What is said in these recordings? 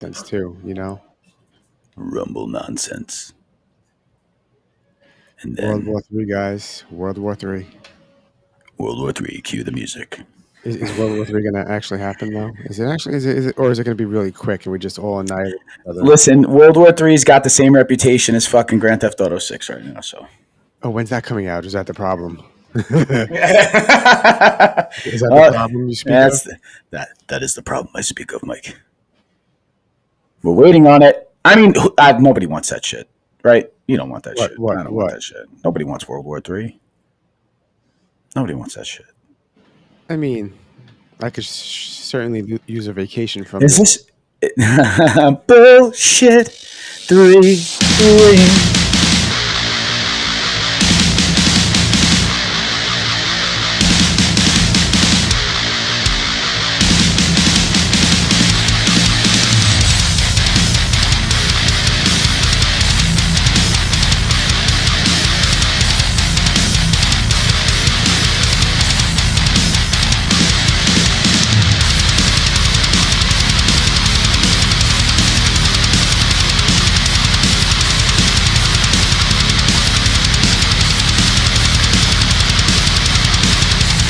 sense too, you know. Rumble nonsense. And World then War Three, guys. World War Three. World War III, cue the music. Is World War Three going to actually happen though? Is it actually? Is it or is it going to be really quick and we just all annihilate each other? Listen, World War III's got the same reputation as fucking Grand Theft Auto 6 right now, so. Oh, when's that coming out? Is that the problem? Is that the problem you speak of? That is the problem I speak of, Mike. We're waiting on it. I mean, nobody wants that shit, right? You don't want that shit. I don't want that shit. Nobody wants World War III. Nobody wants that shit. I mean, I could certainly use a vacation from Is this bullshit 3?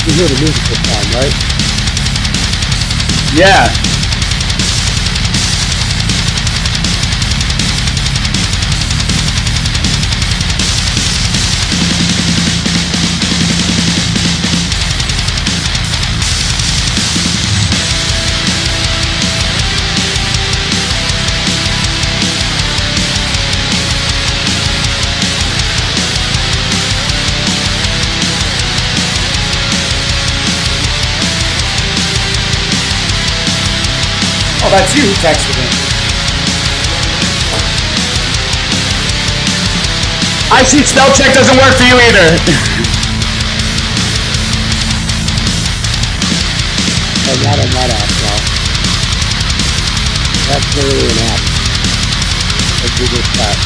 You hear the music this time, right? Yeah. Oh, that's you who texted me. I see spell check doesn't work for you either. Oh, not on that app, no. That's literally an app. Like Google Chat.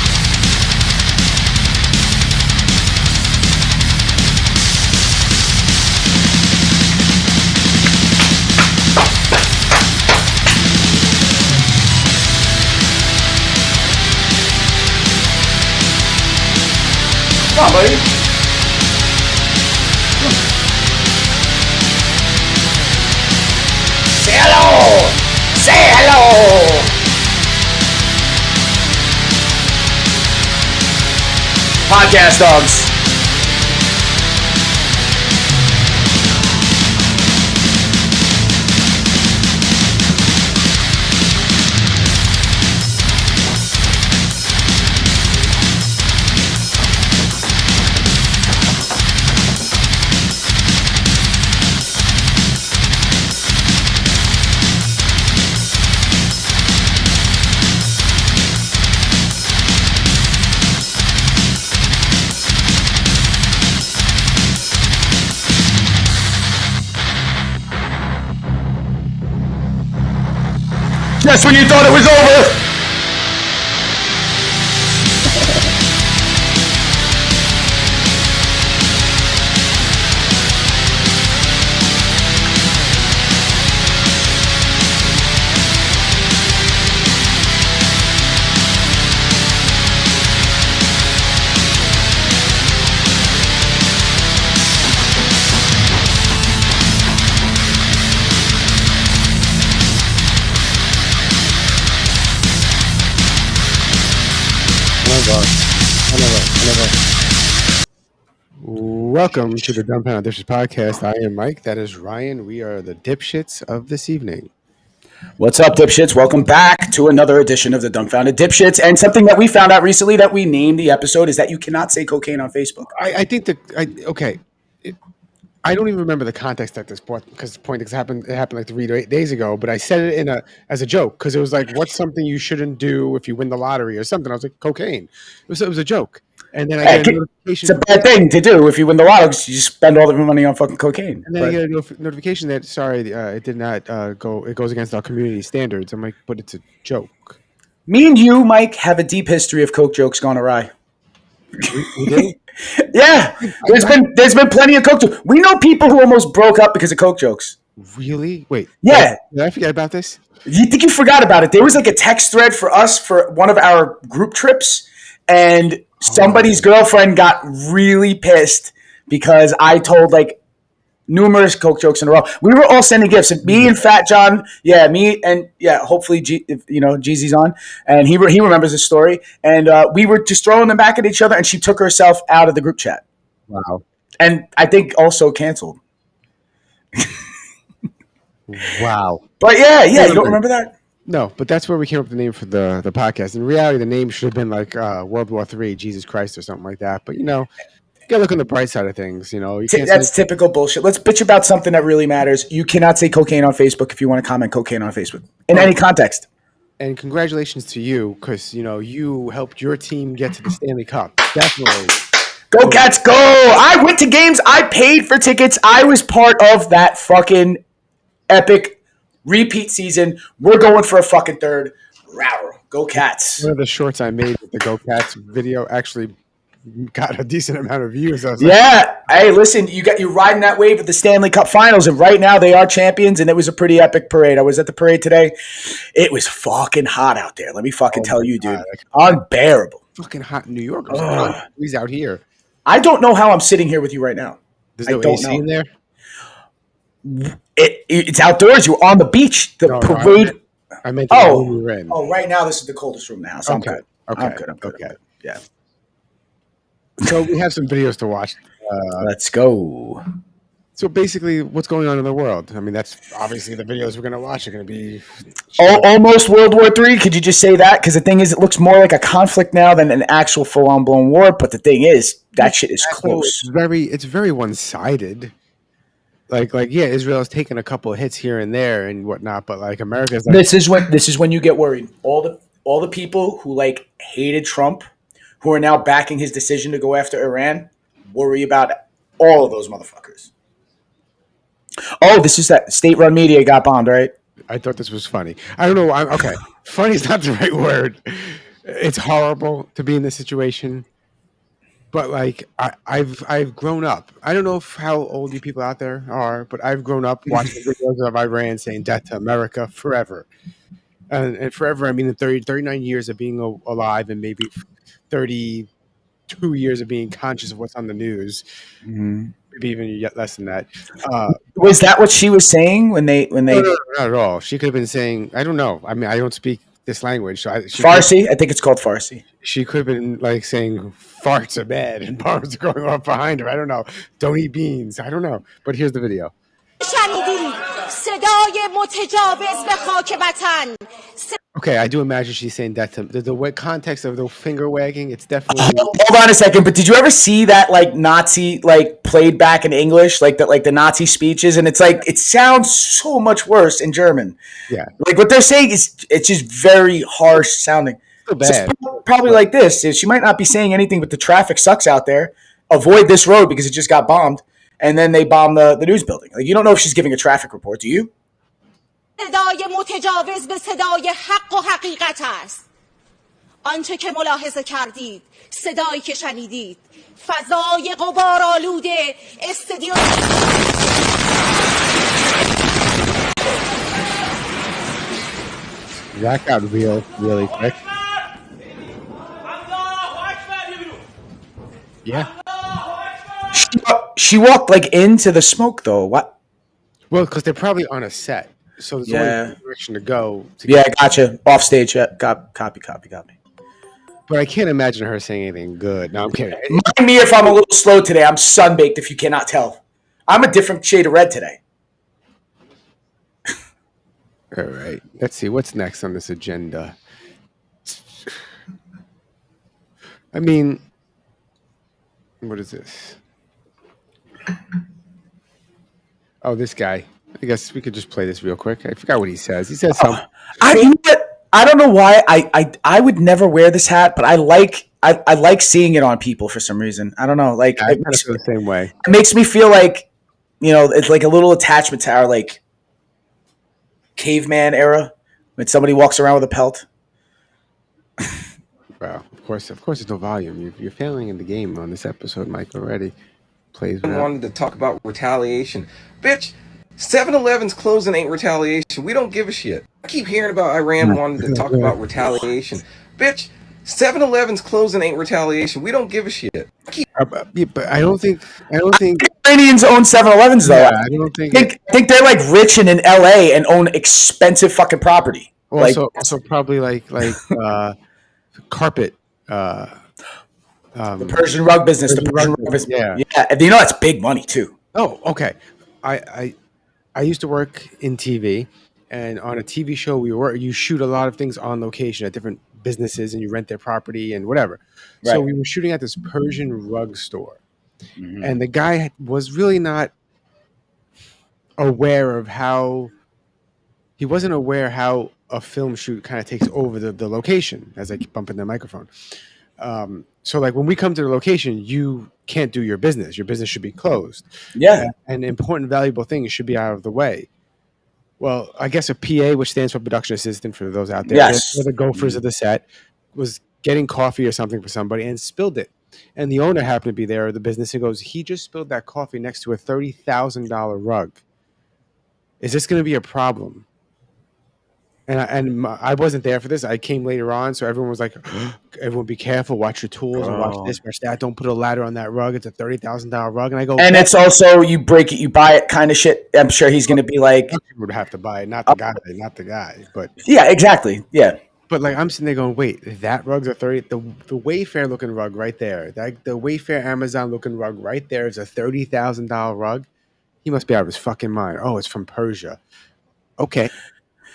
Come on, buddy. Say hello! Say hello! Podcast dogs. Just when you thought it was over. Welcome to the Dumbfounded Dipshits podcast. I am Mike. That is Ryan. We are the Dipshits of this evening. What's up, Dipshits? Welcome back to another edition of the Dumbfounded Dipshits. And something that we found out recently that we named the episode is that you cannot say cocaine on Facebook. I think that I don't even remember the context at this point because it happened like 3 days ago. But I said it as a joke because it was like, what's something you shouldn't do if you win the lottery or something? I was like, cocaine. It was a joke. And then I get a notification. It's a bad thing to do if you win the lotto because you spend all the money on fucking cocaine. And then I get a notification that, it did not go. It goes against our community standards. I'm like, but it's a joke. Me and you, Mike, have a deep history of coke jokes gone awry. We do? Yeah. There's been plenty of coke jokes. We know people who almost broke up because of coke jokes. Really? Wait. Yeah. Did I forget about this? You think you forgot about it? There was like a text thread for us for one of our group trips, and somebody's girlfriend got really pissed because I told like numerous Coke jokes in a row. We were all sending gifts. And me and Fat John, hopefully Jeezy's on, and he remembers the story. And we were just throwing them back at each other, and she took herself out of the group chat. Wow. And I think also canceled. Wow. But you don't remember that? No, but that's where we came up with the name for the podcast. In reality, the name should have been like World War III, Jesus Christ, or something like that. But you gotta look on the bright side of things. You can't. That's typical bullshit. Let's bitch about something that really matters. You cannot say cocaine on Facebook if you want to comment cocaine on Facebook in any context. And congratulations to you, because you helped your team get to the Stanley Cup. Definitely. Go Cats, go! I went to games. I paid for tickets. I was part of that fucking epic repeat season. We're going for a fucking third. Rawr. Go Cats. One of the shorts I made with the Go Cats video actually got a decent amount of views. Hey, listen, you're riding that wave of the Stanley Cup Finals, and right now they are champions, and it was a pretty epic parade. I was at the parade today. It was fucking hot out there. Let me fucking tell you, dude. Unbearable. Fucking hot in New York. He's out here. I don't know how I'm sitting here with you right now. There's no AC in there? It's outdoors. You're on the beach. The parade. I meant the room we were in. Oh, right now this is the coldest room in the house. I'm good. I'm good. Yeah. So we have some videos to watch. Let's go. So basically, what's going on in the world? I mean, that's obviously the videos we're going to watch are going to be almost World War III. Could you just say that? Because the thing is, it looks more like a conflict now than an actual full-on blown war. But the thing is, that shit is close. It's very one-sided. Like Israel has taken a couple of hits here and there and whatnot, but like America's. This is when you get worried. All the people who like hated Trump, who are now backing his decision to go after Iran, worry about all of those motherfuckers. Oh, this is that state-run media got bombed, right? I thought this was funny. I don't know. Okay, funny is not the right word. It's horrible to be in this situation, but like I've grown up. I don't know how old you people out there are, but I've grown up watching videos of Iran saying "Death to America" forever, and forever I mean in 39 years of being alive, and maybe 32 years of being conscious of what's on the news. Mm-hmm. Maybe even less than that. Was that what she was saying when they? No, not at all. She could have been saying, I don't know. I mean, I don't speak this language. So Farsi? I think it's called Farsi. She could have been like saying farts are bad and bombs are going off behind her. I don't know. Don't eat beans. I don't know. But here's the video. Okay, I do imagine she's saying that to the context of the finger wagging. It's definitely. Hold on a second, but did you ever see that like Nazi like played back in English, like that, like the Nazi speeches, and it's like it sounds so much worse in German. Yeah, like what they're saying is it's just very harsh sounding. So bad. So probably like this. She might not be saying anything, but the traffic sucks out there. Avoid this road because it just got bombed, and then they bomb the news building. Like you don't know if she's giving a traffic report, do you? صدای متجاوز به صدای حق و حقیقت است. آنچه که ملاحظه کردید، صدایی که شنیدید، فضای غبارآلوده استادیوم. That got really quick. Yeah. She walked like into the smoke though. What? Well, because they're probably on a set. So there's only one direction to go. Gotcha. Off stage. Yeah, copy. But I can't imagine her saying anything good. No, I'm kidding. Mind me if I'm a little slow today. I'm sunbaked if you cannot tell. I'm a different shade of red today. All right. Let's see. What's next on this agenda? I mean, what is this? Oh, this guy. I guess we could just play this real quick. I forgot what he says. He says something. I don't know why. I would never wear this hat, but I like seeing it on people for some reason. I don't know. Like I kind of feel the same way. It makes me feel like, it's like a little attachment to our like caveman era when somebody walks around with a pelt. Well, of course, there's no volume. You're failing in the game on this episode, Mike. Already plays. I wanted to talk about retaliation, bitch. 7-Eleven's closing ain't retaliation. We don't give a shit. I keep hearing about Iran wanting to talk about retaliation. Bitch, 7-Eleven's closing ain't retaliation. We don't give a shit. But I don't think Iranians own 7-Elevens though. Yeah, I don't think. I think they're like rich and in LA and own expensive fucking property. Also probably like carpet. The Persian rug business. Yeah. You know that's big money too. Oh, okay. I used to work in TV, and on a TV show you shoot a lot of things on location at different businesses, and you rent their property and whatever. Right. So we were shooting at this Persian rug store, and the guy was really not aware of how a film shoot kind of takes over the location, as I keep bumping the microphone. So like when we come to the location, you can't do your business. Your business should be closed. Yeah. And important, valuable things should be out of the way. Well, I guess a PA, which stands for production assistant for those out there, yes, the gophers of the set, was getting coffee or something for somebody and spilled it. And the owner happened to be there, the business, and goes, he just spilled that coffee next to a $30,000 rug. Is this going to be a problem? And I wasn't there for this. I came later on, so everyone was like, "Everyone, be careful! Watch your tools and watch this, watch that. Don't put a ladder on that rug. It's a $30,000 rug." And I go, and it's also you break it, you buy it, kind of shit. I'm sure he's going to be like, would have to buy it, not the guy, but yeah, exactly, yeah. But like I'm sitting there going, wait, that rug's a 30. The Wayfair looking rug right there, the Wayfair Amazon looking rug right there is a $30,000 rug. He must be out of his fucking mind. Oh, it's from Persia. Okay.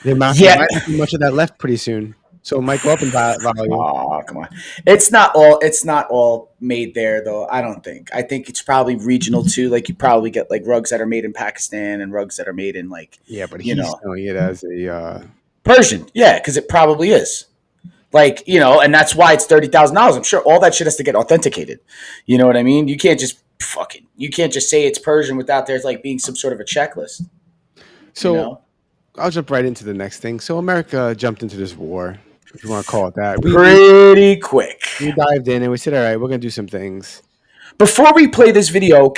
There might be much of that left pretty soon, so it might go up in value. Oh, come on! It's not all made there though. I don't think. I think it's probably regional too. Like you probably get like rugs that are made in Pakistan and rugs that are made in like but he's selling it as a Persian. Yeah, because it probably is. Like and that's why it's $30,000. I'm sure all that shit has to get authenticated. You know what I mean? You can't just say it's Persian without there's like being some sort of a checklist. So. I'll jump right into the next thing. So America jumped into this war, if you want to call it that. Pretty quick. We dived in and we said, all right, we're going to do some things. Before we play this video,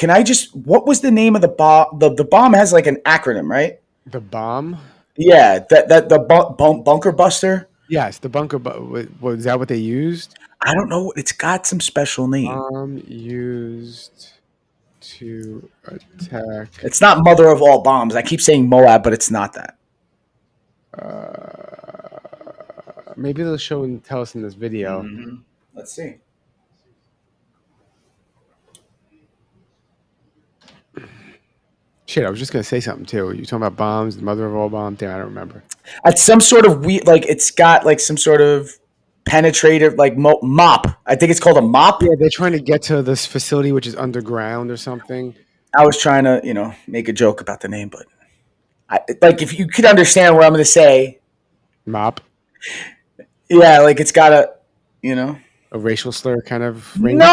what was the name of the bomb? The bomb has like an acronym, right? The bomb? Yeah, the bunker buster? Yes, the bunker. Was that what they used? I don't know. It's got some special name. Bomb used to attack. It's not mother of all bombs. I keep saying Moab, but it's not that. Maybe they'll show and tell us in this video. Mm-hmm. Let's see. Shit, I was just gonna say something too. You talking about bombs, the mother of all bombs? Damn, I don't remember. It's some sort of it's got like some sort of penetrative like mop. I think it's called a mop. Yeah, they're trying to get to this facility which is underground or something. I was trying to make a joke about the name, but if you could understand what I'm going to say. Mop. Yeah, like it's got a racial slur kind of ring. No.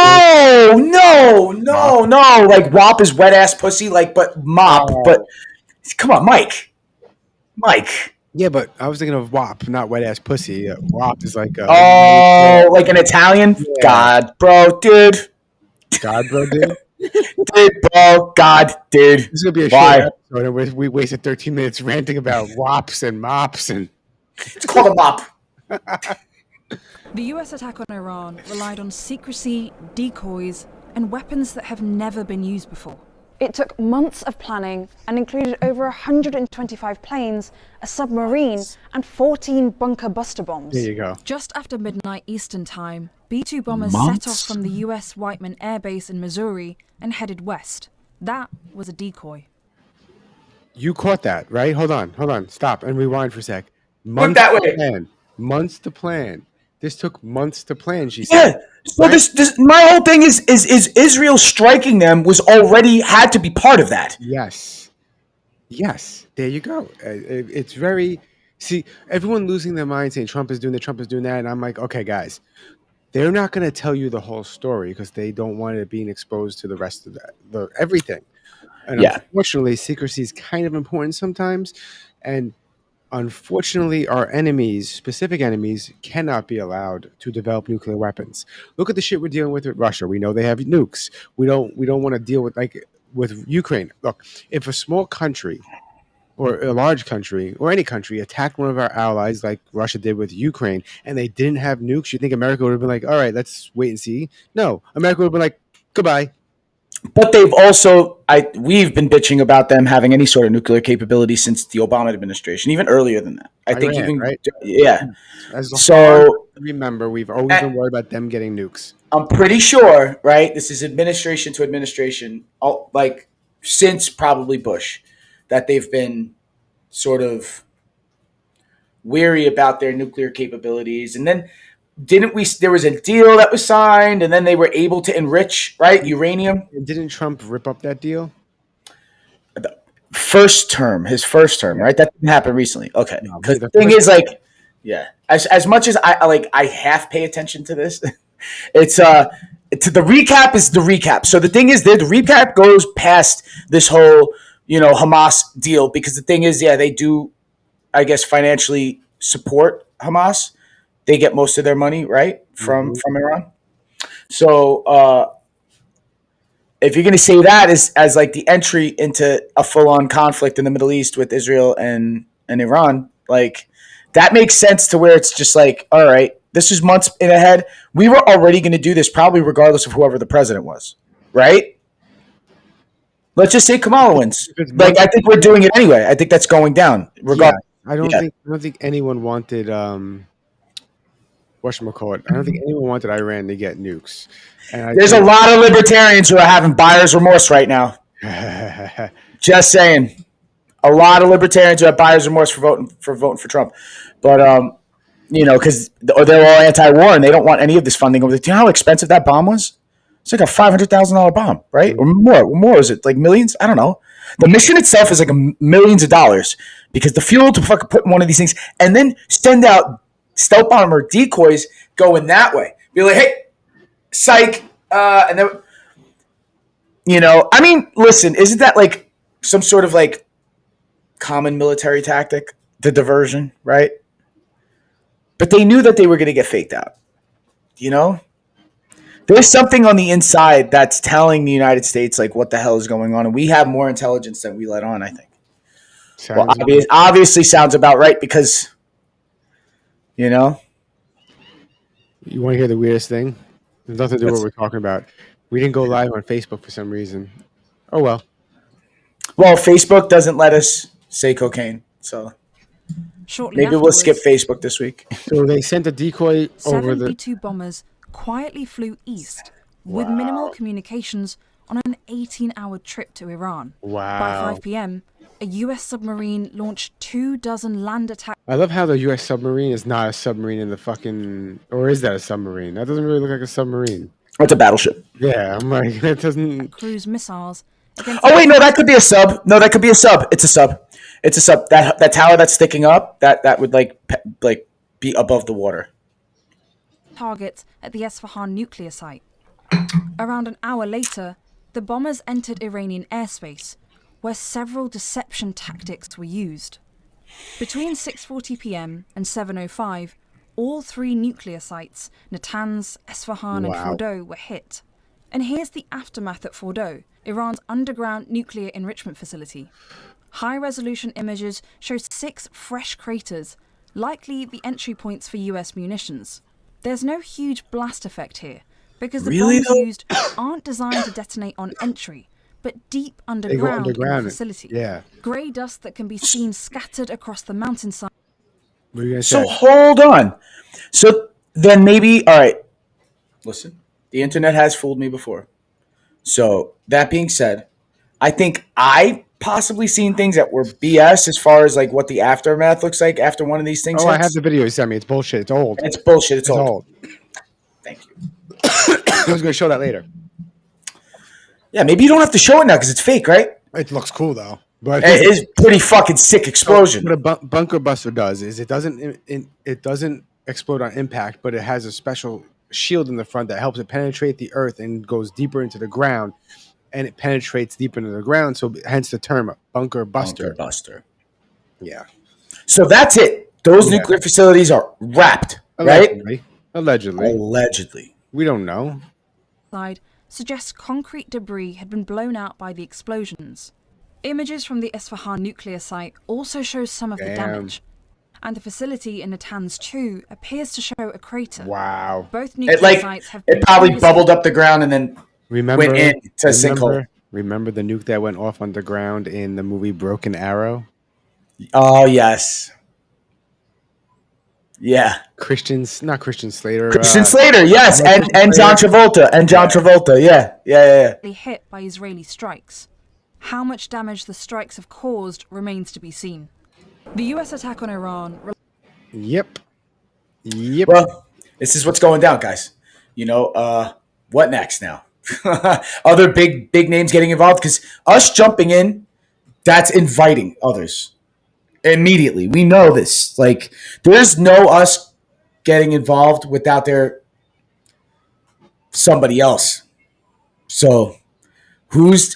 Like WAP is wet ass pussy, like but mop. But come on, Mike. Yeah, but I was thinking of WAP, not wet ass pussy. WAP is like like an Italian. Yeah. God, bro, dude. Dude, bro, God, dude. This is gonna be a short episode. We wasted 13 minutes ranting about WAPs and mops, and it's called a mop. The US attack on Iran relied on secrecy, decoys, and weapons that have never been used before. It took months of planning and included over 125 planes, a submarine, and 14 bunker buster bombs. There you go. Just after midnight Eastern Time, B-2 bombers set off from the US Whiteman Air Base in Missouri and headed west. That was a decoy. You caught that, right? Hold on. Stop and rewind for a sec. Months that way. Months to plan. This took months to plan, she said. Yeah. So right? this my whole thing is Israel striking them was already had to be part of that. Yes. There you go. It's very everyone losing their mind saying Trump is doing that, and I'm like, okay, guys, they're not going to tell you the whole story because they don't want it being exposed to the rest of everything. And unfortunately, secrecy is kind of important sometimes, and unfortunately, our specific enemies, cannot be allowed to develop nuclear weapons. Look at the shit we're dealing with Russia. We know they have nukes. We don't want to deal with with Ukraine. Look, if a small country or a large country or any country attacked one of our allies like Russia did with Ukraine and they didn't have nukes, you think America would have been like, all right, let's wait and see? No, America would have been like, goodbye. But they've also, we've been bitching about them having any sort of nuclear capability since the Obama administration, even earlier than that. I think even, right? Yeah. So remember, we've always been worried about them getting nukes. I'm pretty sure, right? This is administration to administration, like since probably Bush, that they've been sort of weary about their nuclear capabilities. And then there was a deal that was signed and then they were able to enrich, right? Uranium. Didn't Trump rip up that deal? His first term, right? That didn't happen recently. Okay. Because the thing is like, yeah, as much as I half pay attention to this, it's the recap is the recap. So the thing is the recap goes past this whole, Hamas deal, because the thing is, yeah, they do, I guess, financially support Hamas. They get most of their money, right, from Iran. So if you're going to say that as like the entry into a full-on conflict in the Middle East with Israel and Iran, like that makes sense to where it's just like, all right, this is months in ahead. We were already going to do this probably regardless of whoever the president was, right? Let's just say Kamala wins. Like I think we're doing it anyway. I think that's going down. Regardless. Yeah, I don't think anyone wanted whatchamacallit. I don't think anyone wanted Iran to get nukes. And there's a lot of libertarians who are having buyer's remorse right now. Just saying. A lot of libertarians who have buyer's remorse for voting for Trump. But because they're all anti-war and they don't want any of this funding over there. Do you know how expensive that bomb was? It's like a $500,000 bomb, right? Or more. More is it like millions? I don't know. The mission itself is like millions of dollars because the fuel to fucking put in one of these things and then send out stealth bomber decoys going that way. Be like, hey, psych, and then I mean, listen, isn't that like some sort of like common military tactic, the diversion, right? But they knew that they were going to get faked out. There's something on the inside that's telling the United States like what the hell is going on, and we have more intelligence than we let on, I think. Obviously sounds about right because you want to hear the weirdest thing? There's nothing to do with what we're talking about. We didn't go live on Facebook for some reason. Oh well. Well, Facebook doesn't let us say cocaine, so maybe we'll skip Facebook this week. So they sent a decoy over the 72 bombers quietly flew east with minimal communications on an 18-hour trip to Iran. Wow. By 5 p.m., a U.S. submarine launched 24 land attacks. I love how the U.S. submarine is not a submarine in the fucking... Or is that a submarine? That doesn't really look like a submarine. It's a battleship. Yeah, I'm like, it doesn't... Cruise missiles. Oh, wait, no, that could be a sub. No, that could be a sub. It's a sub. It's a sub. That tower that's sticking up, that would like be above the water. Targets at the Esfahan nuclear site. Around an hour later, the bombers entered Iranian airspace, where several deception tactics were used. Between 6:40 p.m. and 7:05, all three nuclear sites, Natanz, Esfahan, and Fordow, were hit. And here's the aftermath at Fordow, Iran's underground nuclear enrichment facility. High-resolution images show 6 fresh craters, likely the entry points for US munitions. There's no huge blast effect here, because the bombs used aren't designed to detonate on entry, but deep underground in the facility. Yeah. Grey dust that can be seen scattered across the mountainside. So hold on. So then maybe, all right, listen, the internet has fooled me before. So that being said, I think I possibly seen things that were BS as far as like what the aftermath looks like after one of these things. I have the video you sent me. It's bullshit. It's old. It's bullshit. It's old. Thank you. I was going to show that later. Yeah, maybe you don't have to show it now because it's fake, right? It looks cool though. But it is pretty fucking sick explosion. What a bunker buster does is it doesn't explode on impact, but it has a special shield in the front that helps it penetrate the earth and goes deeper into the ground. And it penetrates deep into the ground, so hence the term bunker buster. Bunker buster. Yeah. So that's it. Those nuclear facilities are wrapped, Allegedly. right? Allegedly. We don't know. Side suggests concrete debris had been blown out by the explosions. Images from the Isfahan nuclear site also show some of the damage. And the facility in Natanz 2 appears to show a crater. Wow. Both nuclear sites have it probably bubbled up the ground and then went into a sinkhole. Remember the nuke that went off underground in the movie Broken Arrow? Oh, yes. Yeah. Not Christian Slater. Christian Slater, yes. And John Travolta. Yeah. Hit by Israeli strikes. How much damage the strikes have caused remains to be seen. The US attack on Iran. Yep. Well, this is what's going down, guys. What next now? Other big names getting involved, because us jumping in, that's inviting others immediately. We know this. Like, there's no us getting involved without there somebody else. So who's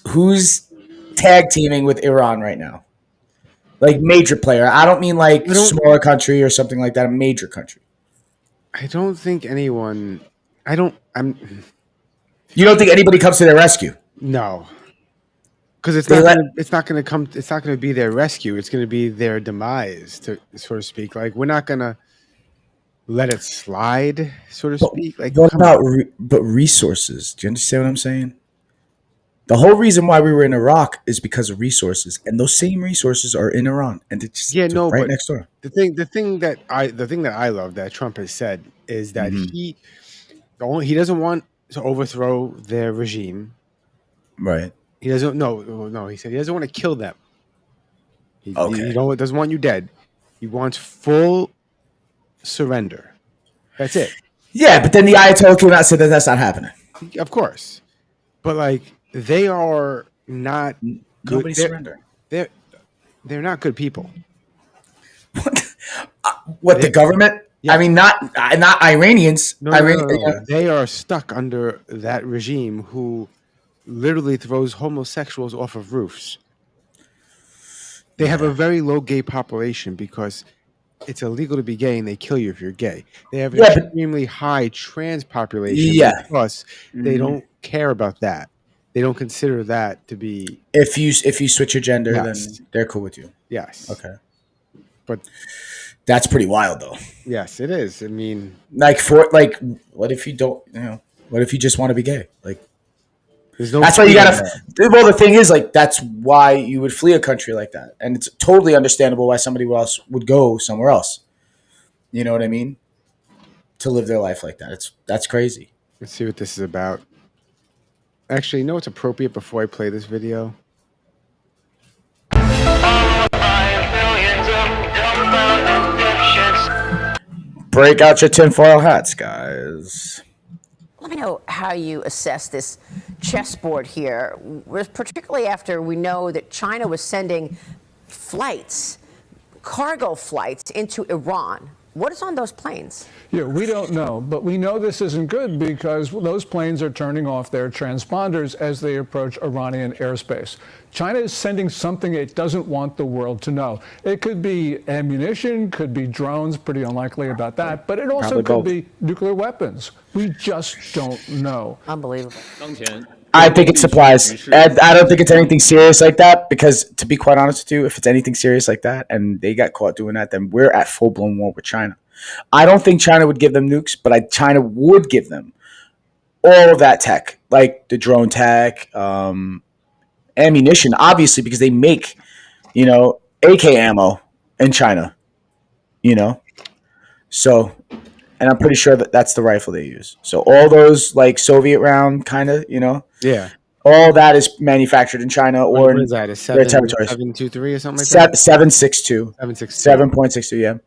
tag teaming with Iran right now? Like, major player. I don't mean like smaller country or something like that. A major country. I don't think anyone. You don't think anybody comes to their rescue? No, because it's not going to be their rescue. It's going to be their demise, so to speak. Like, we're not going to let it slide, so to speak. Like, what about resources? Do you understand what I'm saying? The whole reason why we were in Iraq is because of resources, and those same resources are in Iran, and it's right next door. The thing that I love that Trump has said is that he doesn't want to overthrow their regime. Right. He doesn't. No. He said he doesn't want to kill them. He doesn't want you dead. He wants full surrender. That's it. Yeah, but then the Ayatollah came out and said that that's not happening. Of course, but like, they are not good. Nobody surrendering. They're not good people. What the government? Yeah. I mean, not Iranians. No. They are stuck under that regime who literally throws homosexuals off of roofs. They have a very low gay population because it's illegal to be gay, and they kill you if you're gay. They have an extremely high trans population because they don't care about that. They don't consider that to be. If you switch your gender, then they're cool with you. Yes. Okay. But that's pretty wild, though. Yes, it is. I mean, what if you don't? What if you just want to be gay? Like, that's why you gotta. Well, the thing is, like, that's why you would flee a country like that, and it's totally understandable why somebody else would go somewhere else. You know what I mean? To live their life like that, that's crazy. Let's see what this is about. Actually, you know what's appropriate before I play this video? Break out your tinfoil hats, guys. Let me know how you assess this chessboard here, particularly after we know that China was sending cargo flights into Iran. What is on those planes? Yeah, we don't know, but we know this isn't good because those planes are turning off their transponders as they approach Iranian airspace. China is sending something it doesn't want the world to know. It could be ammunition, could be drones, pretty unlikely about that, but it also could be nuclear weapons. We just don't know. Unbelievable. I think it's supplies. I don't think it's anything serious like that, because, to be quite honest with you, if it's anything serious like that and they got caught doing that, then we're at full-blown war with China. I don't think China would give them nukes, but China would give them all of that tech, like the drone tech, ammunition, obviously, because they make, AK ammo in China, So, and I'm pretty sure that that's the rifle they use. So all those, like, Soviet round kind of, Yeah. All that is manufactured in China or in their territories. 723 or something like that? 762. 7.62, yeah.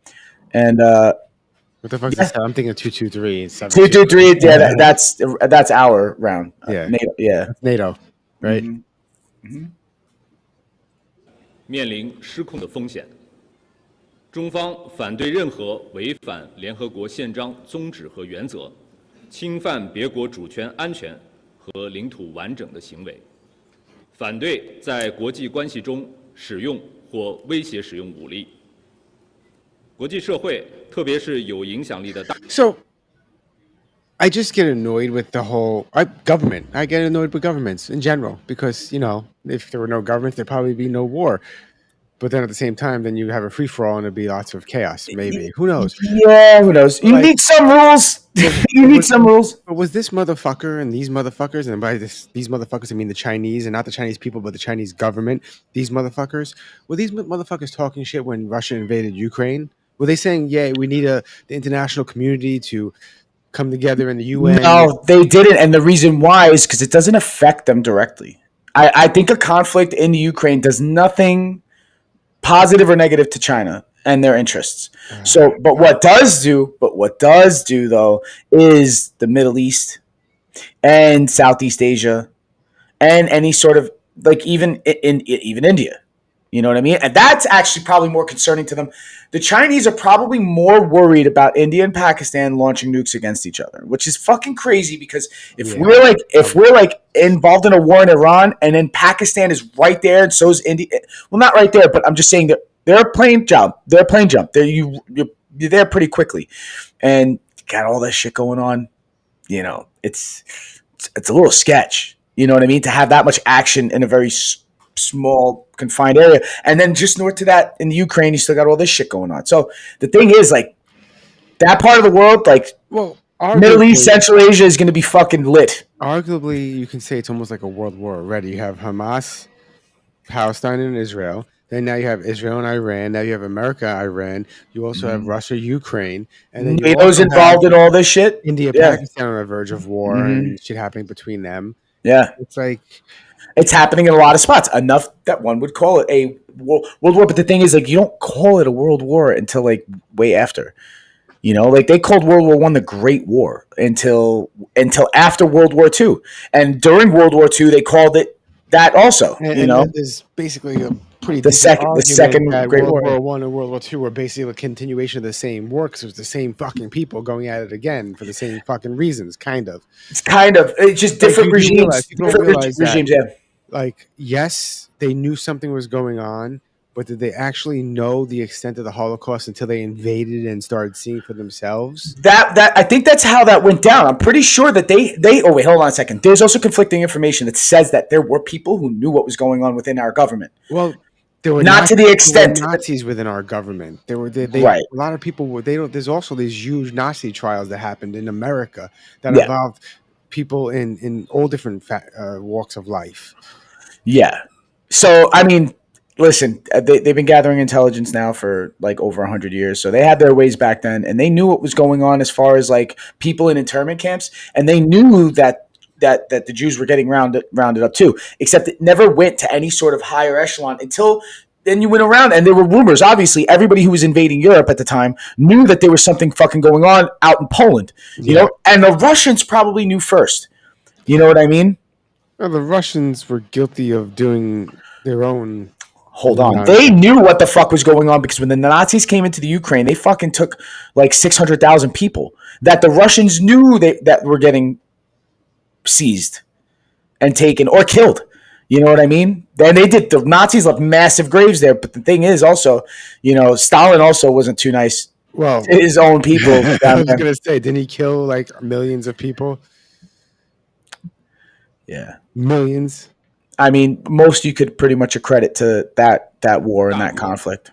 And what the fuck is that? I'm thinking of 223. 223, yeah, that's our round. Yeah. NATO, yeah. That's NATO, right? Mm-hmm. 面临失控的风险。中方反对任何违反联合国宪章宗旨和原则、侵犯别国主权安全和领土完整的行为，反对在国际关系中使用或威胁使用武力。国际社会，特别是有影响力的大。So, I just get annoyed with the whole government. I get annoyed with governments in general because, if there were no governments, there'd probably be no war. But then at the same time, then you have a free for all and it'd be lots of chaos. Maybe. Who knows? Yeah, who knows? You need some rules. You need some rules. But was this motherfucker and these motherfuckers, and by these motherfuckers, I mean the Chinese, and not the Chinese people, but the Chinese government, these motherfuckers, were these motherfuckers talking shit when Russia invaded Ukraine? Were they saying, yeah, we need the international community to come together in the UN? No, they didn't. And the reason why is because it doesn't affect them directly. I think a conflict in the Ukraine does nothing positive or negative to China and their interests. But what does do though is the Middle East and Southeast Asia and any sort of even India. You know what I mean? And that's actually probably more concerning to them. The Chinese are probably more worried about India and Pakistan launching nukes against each other, which is fucking crazy because if we're involved in a war in Iran and then Pakistan is right there and so is India. Well, not right there, but I'm just saying that they're playing jump. You're there pretty quickly. And got all that shit going on. It's a little sketch. You know what I mean? To have that much action in a very small confined area, and then just north to that in the Ukraine, you still got all this shit going on. So the thing is, that part of the world, Middle East, Central Asia is going to be fucking lit. Arguably, you can say it's almost like a world war already. You have Hamas, Palestine, and Israel. Then now you have Israel and Iran. Now you have America, Iran. You also have Russia, Ukraine, and then NATO's involved in all this shit. India, Pakistan on the verge of war and shit happening between them. Yeah, it's happening in a lot of spots, enough that one would call it a world war. But the thing is, you don't call it a world war until way after. They called World War I the Great War until after World War II, and during World War II they called it that also. And there's basically a pretty the second Great War. World War I and World War II were basically a continuation of the same war because it was the same fucking people going at it again for the same fucking reasons, kind of. It's just different regimes. Regimes, yeah. Yes, they knew something was going on, but did they actually know the extent of the Holocaust until they invaded and started seeing for themselves? That I think that's how that went down. I'm pretty sure that they oh wait, hold on a second. There's also conflicting information that says that there were people who knew what was going on within our government. Well, there were not to the extent Nazis within our government. There were right. A lot of people were. There's also these huge Nazi trials that happened in America that involved people in all different walks of life. Yeah. So I mean, listen, they've been gathering intelligence now for over 100 years. So they had their ways back then, and they knew what was going on as far as people in internment camps, and they knew that the Jews were getting rounded up too. Except it never went to any sort of higher echelon until then. You went around, and there were rumors. Obviously, everybody who was invading Europe at the time knew that there was something fucking going on out in Poland. You know, and the Russians probably knew first. You know what I mean? Well, the Russians were guilty of doing their own. Hold on. They knew what the fuck was going on because when the Nazis came into the Ukraine, they fucking took 600,000 people that the Russians knew that were getting seized and taken or killed. You know what I mean? Then the Nazis left massive graves there. But the thing is also, Stalin also wasn't too nice. Well, to his own people. I was going to say, didn't he kill millions of people? Yeah. Millions. I mean, most you could pretty much accredit to that war and that conflict.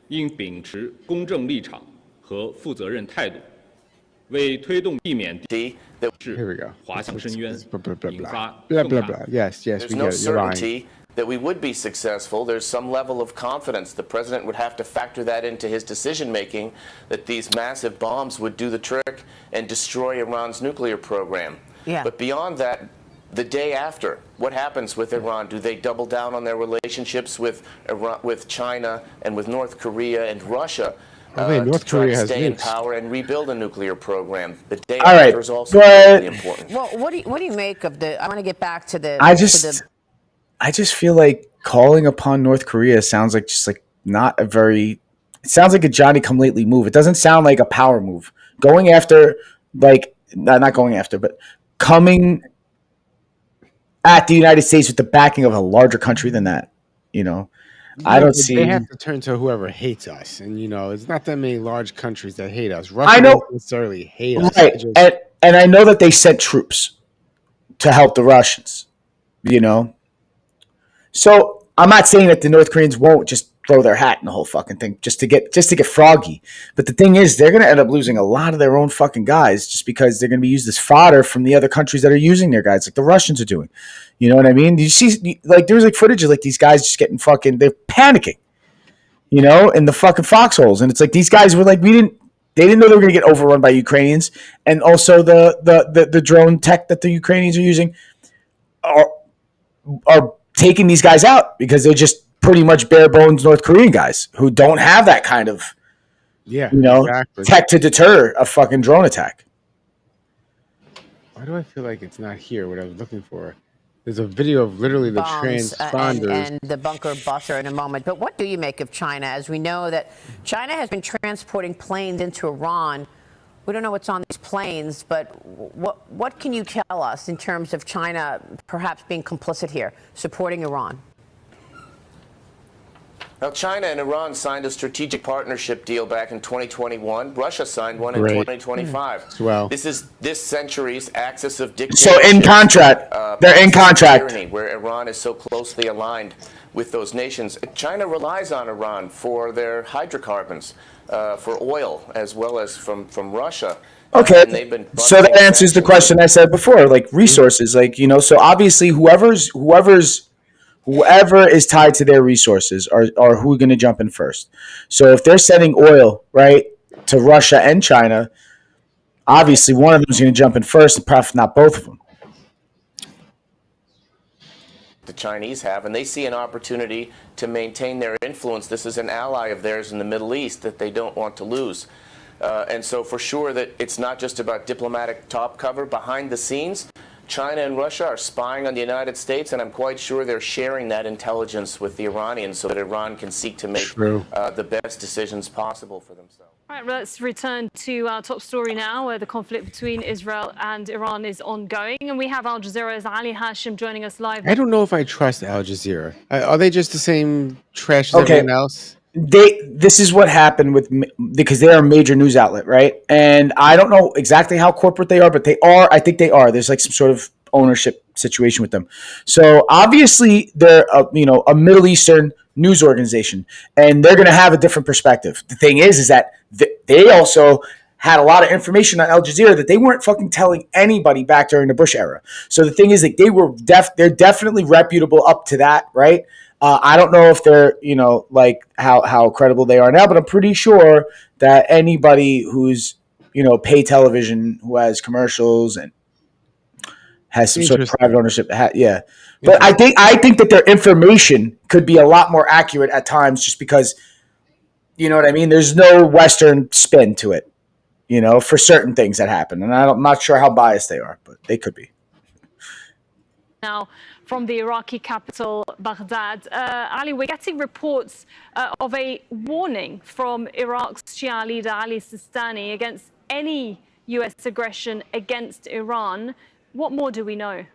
应秉持公正立场和负责任态度，为推动避免滑向深渊，引发更大。 Yes, There's no certainty that we would be successful. There's some level of confidence. The president would have to factor that into his decision making, that these massive bombs would do the trick and destroy Iran's nuclear program. Yeah. But beyond that, the day after, what happens with Iran? Do they double down on their relationships with Iran, with China and with North Korea and Russia? North Korea has stay in nukes. Power and rebuild a nuclear program. The day All after right, is also but really important. Well, what do you make of the? I want to get back to the. I just feel like calling upon North Korea sounds like not a very. It sounds like a Johnny-come-lately move. It doesn't sound like a power move. Going after, not going after, but coming at the United States with the backing of a larger country than that. I don't see. They have to turn to whoever hates us, and it's not that many large countries that hate us. Russia doesn't necessarily hate us. Right, And I know that they sent troops to help the Russians, you know? So I'm not saying that the North Koreans won't just throw their hat in the whole fucking thing just to get froggy. But the thing is, they're going to end up losing a lot of their own fucking guys just because they're going to be used as fodder from the other countries that are using their guys, like the Russians are doing. You know what I mean? You see, like, there's like footage of like these guys just getting fucking, they're panicking, you know, in the fucking foxholes. And it's like these guys were like, they didn't know they were going to get overrun by Ukrainians. And also the drone tech that the Ukrainians are using are taking these guys out because they're just pretty much bare bones North Korean guys who don't have that kind of, tech to deter a fucking drone attack. Why do I feel like it's not here? What I was looking for. There's a video of literally the transponders and the bunker buster in a moment. But what do you make of China? As we know that China has been transporting planes into Iran. We don't know what's on these planes, but what can you tell us in terms of China perhaps being complicit here, supporting Iran? Now, China and Iran signed a strategic partnership deal back in 2021. Russia signed one in 2025. Well, this is this century's axis of dictatorship. So in contract, they're in contract. Where Iran is so closely aligned with those nations. China relies on Iran for their hydrocarbons, for oil, as well as from Russia. Okay, so that answers the question I said before, like resources, like, you know, so obviously whoever is tied to their resources are who are going to jump in first. So if they're sending oil, right, to Russia and China, obviously one of them is going to jump in first, and perhaps not both of them. The Chinese have, and they see an opportunity to maintain their influence. This is an ally of theirs in the Middle East that they don't want to lose. And so for sure that it's not just about diplomatic top cover. Behind the scenes, China and Russia are spying on the United States, and I'm quite sure they're sharing that intelligence with the Iranians so that Iran can seek to make the best decisions possible for themselves. All right, let's return to our top story now, where the conflict between Israel and Iran is ongoing. And we have Al Jazeera's Ali Hashim joining us live. I don't know if I trust Al Jazeera. Are they just the same trash as everyone else? This is what happened because they are a major news outlet, right? And I don't know exactly how corporate they are, but they are. I think they are. There's like some sort of ownership situation with them. So obviously they're a Middle Eastern news organization, and they're going to have a different perspective. The thing is that they also had a lot of information on Al Jazeera that they weren't fucking telling anybody back during the Bush era. So the thing is that they're definitely reputable up to that, right? I don't know if they're, like how credible they are now, but I'm pretty sure that anybody who's, pay television, who has commercials and has some sort of private ownership, But I think that their information could be a lot more accurate at times, just because, you know what I mean? There's no Western spin to it, for certain things that happen, and I'm not sure how biased they are, but they could be. Now, from the Iraqi capital, Baghdad. Ali, we're getting reports of a warning from Iraq's Shia leader Ali Sistani against any U.S. aggression against Iran. What more do we know?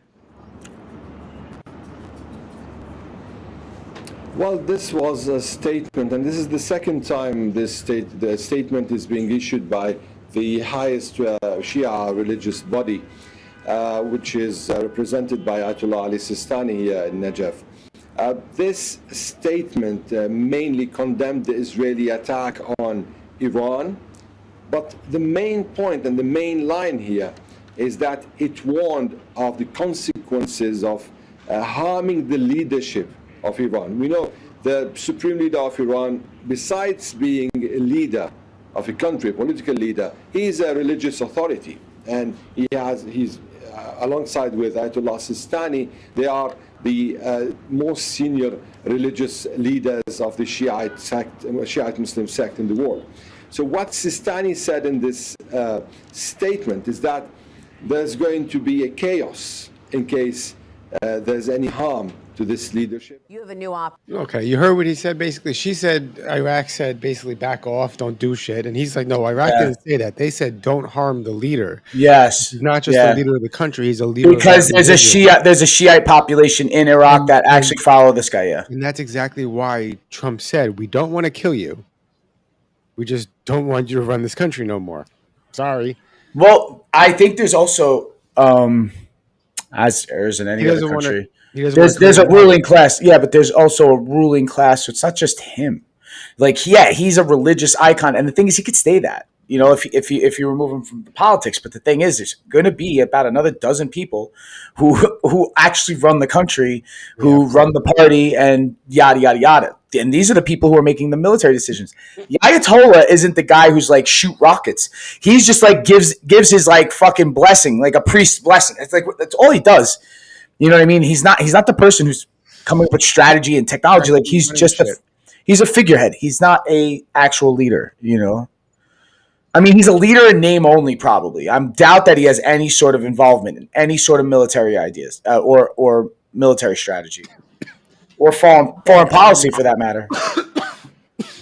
Well, this was a statement, and this is the second time the statement is being issued by the highest Shia religious body, which is represented by Ayatollah Ali Sistani here in Najaf. This statement mainly condemned the Israeli attack on Iran, but the main point and the main line here is that it warned of the consequences of harming the leadership of Iran. We know the supreme leader of Iran, besides being a leader of a country, a political leader, he is a religious authority, and he's alongside with Ayatollah Sistani, they are the most senior religious leaders of the Shiite Muslim sect in the world. So what Sistani said in this statement is that there's going to be a chaos in case there's any harm to this leadership. You have a new Okay, you heard what he said. Basically, she said, Iraq said, basically, back off, don't do shit. And he's like, no, Iraq didn't say that. They said, don't harm the leader. Yes, he's not just the leader of the country; he's a leader. Because there's a Shiite population in Iraq that actually follow this guy. Yeah, and that's exactly why Trump said, we don't want to kill you. We just don't want you to run this country no more. Sorry. Well, I think there's also, as there is in any other country, there's a ruling class. Yeah, but there's also a ruling class. So it's not just him. Like, yeah, he's a religious icon, and the thing is, he could stay that. You know, if you remove him from the politics. But the thing is, there's going to be about another dozen people who actually run the country, who run the party, and yada yada yada. And these are the people who are making the military decisions. The Ayatollah isn't the guy who's like shoot rockets. He's just like gives his like fucking blessing, like a priest's blessing. It's like that's all he does. You know what I mean? He's not the person who's coming up with strategy and technology. Like he's just he's a figurehead. He's not a actual leader. You know. I mean, he's a leader in name only, probably. I doubt that he has any sort of involvement in any sort of military ideas or military strategy or foreign policy, for that matter.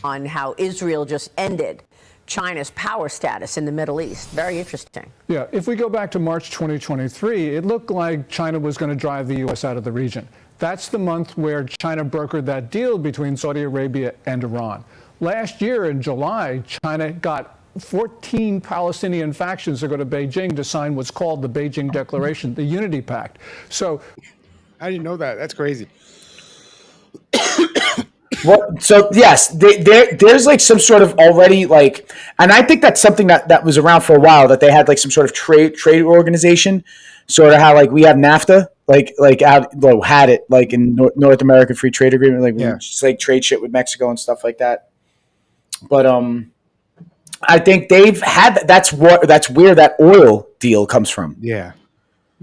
On how Israel just ended China's power status in the Middle East. Very interesting. Yeah, if we go back to March 2023, it looked like China was going to drive the U.S. out of the region. That's the month where China brokered that deal between Saudi Arabia and Iran. Last year in July, China got 14 Palestinian factions to go to Beijing to sign what's called the Beijing Declaration, the Unity Pact. So, I didn't know that. That's crazy. Well, so yes, there's like some sort of already like, and I think that's something that was around for a while, that they had like some sort of trade organization, sort of how like we have NAFTA, had it like in North American Free Trade Agreement, like just like trade shit with Mexico and stuff like that. But I think they've had that's where that oil deal comes from. Yeah,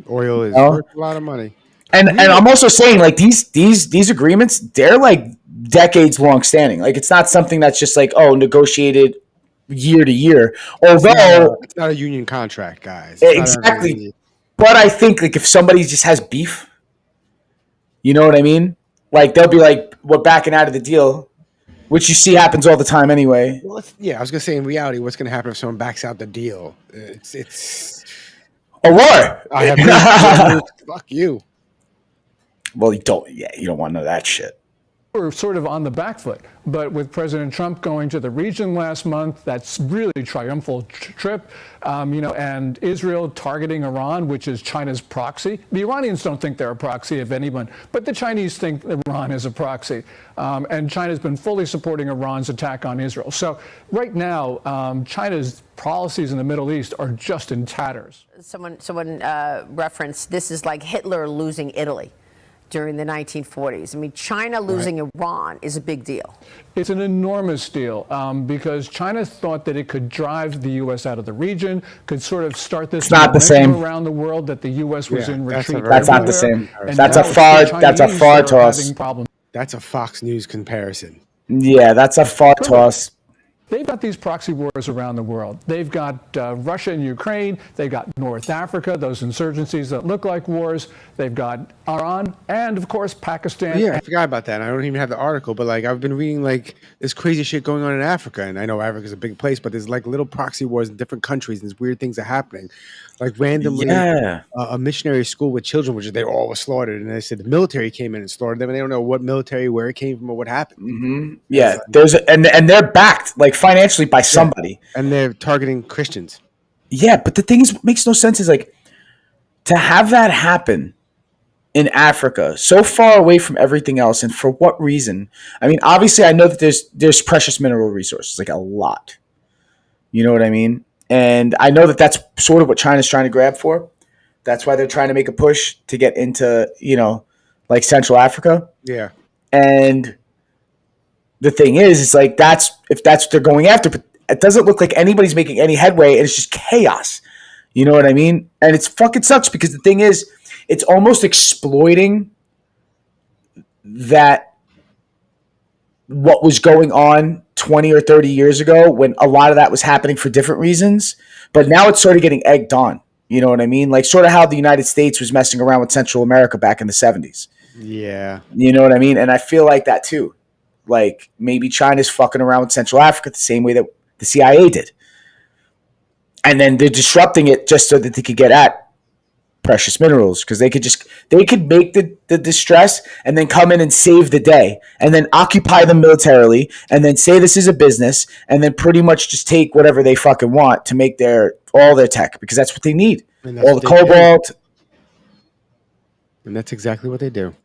oil is worth a lot of money. And I'm also saying like these agreements, they're like decades long standing. Like it's not something that's just like negotiated year to year. Although it's not a union contract, guys. Exactly. But I think like if somebody just has beef, you know what I mean? Like they'll be like, we're backing out of the deal. Which you see happens all the time anyway. Well, I was going to say, in reality, what's going to happen if someone backs out the deal? It's a war. I have fuck you. Well, you don't want to know that shit. We're sort of on the back foot, but with President Trump going to the region last month, that's really triumphal trip, and Israel targeting Iran, which is China's proxy. The Iranians don't think they're a proxy of anyone, but the Chinese think Iran is a proxy, and China's been fully supporting Iran's attack on Israel. So right now, China's policies in the Middle East are just in tatters. Someone referenced this is like Hitler losing Italy during the 1940s. I mean, China losing Iran is a big deal. It's an enormous deal because China thought that it could drive the U.S. out of the region, could sort of start this momentum around the world that the U.S. was in retreat. That's not the same. That's a far toss. That's a Fox News comparison. Yeah, that's a far toss. They've got these proxy wars around the world. They've got Russia and Ukraine. They've got North Africa, those insurgencies that look like wars. They've got Iran and, of course, Pakistan. Yeah, I forgot about that. I don't even have the article, but like I've been reading like this crazy shit going on in Africa, and I know Africa's a big place, but there's like little proxy wars in different countries, and there's weird things are happening. Like randomly, a missionary school with children, which they all were slaughtered, and they said the military came in and slaughtered them, and they don't know what military, where it came from, or what happened. Mm-hmm. Yeah, and they're backed like financially by somebody, and they're targeting Christians. Yeah, but the thing is, what makes no sense is like to have that happen in Africa, so far away from everything else, and for what reason? I mean, obviously, I know that there's precious mineral resources, like a lot. You know what I mean? And I know that that's sort of what China's trying to grab for. That's why they're trying to make a push to get into, like Central Africa. Yeah. And the thing is, it's like if that's what they're going after, but it doesn't look like anybody's making any headway, and it's just chaos. You know what I mean? And it's fucking sucks because the thing is, it's almost exploiting that what was going on 20 or 30 years ago when a lot of that was happening for different reasons, but now it's sort of getting egged on. You know what I mean? Like sort of how the United States was messing around with Central America back in the 70s. Yeah. You know what I mean? And I feel like that too. Like maybe China's fucking around with Central Africa the same way that the CIA did. And then they're disrupting it just so that they could get at precious minerals, because they could make the distress and then come in and save the day and then occupy them militarily and then say this is a business and then pretty much just take whatever they fucking want to make all their tech, because that's what they need. All the cobalt. And that's exactly what they do.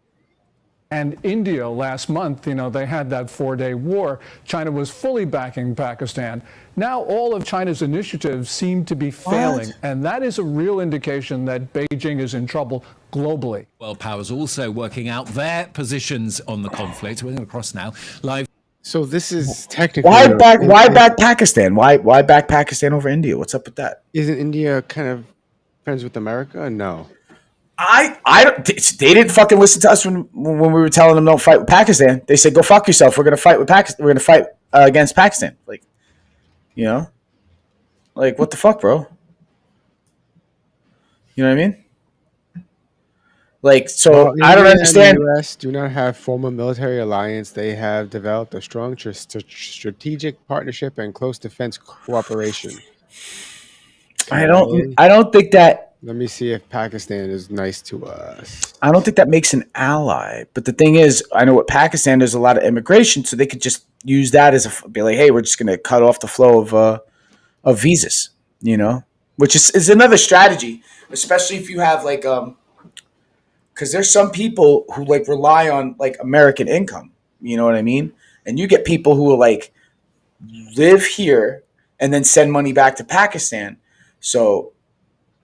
And India last month, they had that 4-day war. China was fully backing Pakistan. Now all of China's initiatives seem to be failing. And that is a real indication that Beijing is in trouble globally. World powers also working out their positions on the conflict. We're going to cross now live. So this is technically why back Pakistan? Why back Pakistan over India? What's up with that? Isn't India kind of friends with America? No. They didn't fucking listen to us when we were telling them don't fight with Pakistan. They said go fuck yourself. We're gonna fight with Pakistan. We're gonna fight against Pakistan. Like, what the fuck, bro? You know what I mean? Like, so I don't understand. The U.S. do not have formal military alliance. They have developed a strong strategic partnership and close defense cooperation. I don't think that. Let me see if Pakistan is nice to us. I don't think that makes an ally. But the thing is, I know with Pakistan, there's a lot of immigration, so they could just use that as be like, hey, we're just going to cut off the flow of visas, which is another strategy, especially if you have because there's some people who rely on American income. You know what I mean? And you get people who will live here and then send money back to Pakistan. So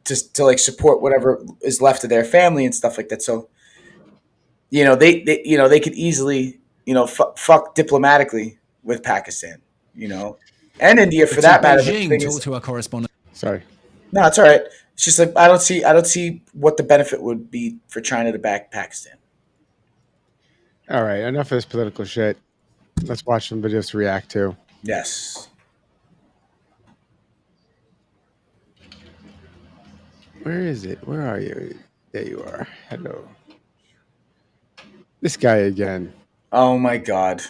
to support whatever is left of their family and stuff like that. So, they could easily, fuck diplomatically with Pakistan, and India for that matter. Talk to our correspondent. Sorry. No, it's all right. It's just I don't see what the benefit would be for China to back Pakistan. All right. Enough of this political shit. Let's watch some videos to react to. Yes. Where is it? Where are you? There you are. Hello. This guy again. Oh my God.